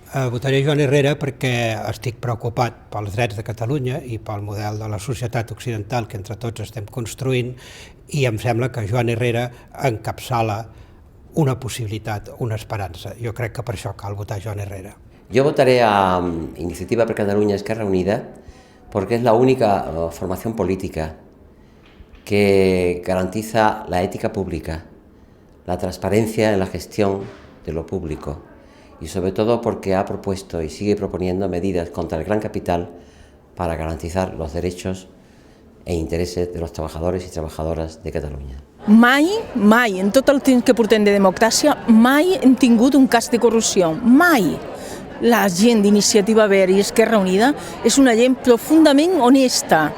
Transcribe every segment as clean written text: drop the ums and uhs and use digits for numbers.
Votaré Joan Herrera perquè estic preocupat pels drets de Catalunya i pel model de la societat occidental que entre tots estem construint, i em sembla que Joan Herrera encapçala una possibilitat, una esperança. Jo crec que per això cal votar Joan Herrera. Yo votaré a Iniciativa per Catalunya Esquerra Unida porque es la única formación política que garantiza la ética pública, la transparencia en la gestión de lo público y sobre todo porque ha propuesto y sigue proponiendo medidas contra el gran capital para garantizar los derechos e intereses de los trabajadores y trabajadoras de Catalunya. Mai, en tot el temps que portem de democràcia, mai hem tingut un cas de corrupció, mai. La gent d'Iniciativa Verds i Esquerra Unida és una gent profundament honesta,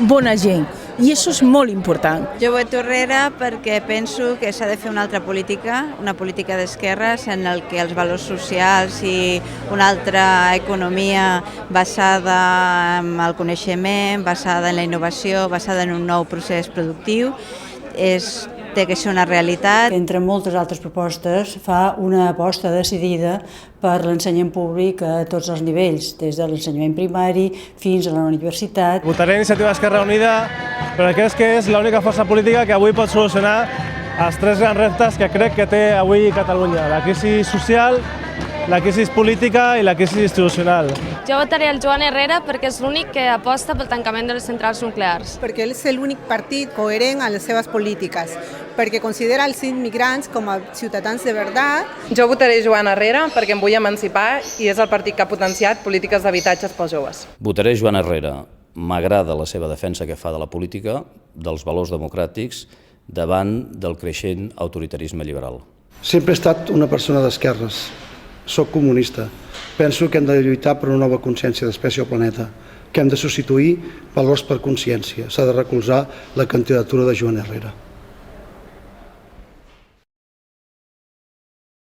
bona gent, i això és molt important. Jo voto Herrera perquè penso que s'ha de fer una altra política, una política d'esquerres en el que els valors socials i una altra economia basada en el coneixement, basada en la innovació, basada en un nou procés productiu, té que ser una realitat. Entre moltes altres propostes fa una aposta decidida per l'ensenyament públic a tots els nivells, des de l'ensenyament primari fins a la universitat. Votaré Iniciativa Esquerra Unida perquè és que és l'única força política que avui pot solucionar els tres grans reptes que crec que té avui Catalunya: la crisi social, la crisi política i la crisi institucional. Jo votaré el Joan Herrera perquè és l'únic que aposta pel tancament de les centrals nuclears. Perquè ell és l'únic partit coherent en les seves polítiques, perquè considera els immigrants com a ciutadans de veritat. Jo votaré Joan Herrera perquè em vull emancipar i és el partit que ha potenciat polítiques d'habitatges pels joves. Votaré Joan Herrera. M'agrada la seva defensa que fa de la política, dels valors democràtics, davant del creixent autoritarisme liberal. Sempre he estat una persona d'esquerres. Soc comunista. Penso que hem de lluitar per una nova consciència d'espècie al planeta, que hem de substituir valors per consciència. S'ha de recolzar la candidatura de Joan Herrera.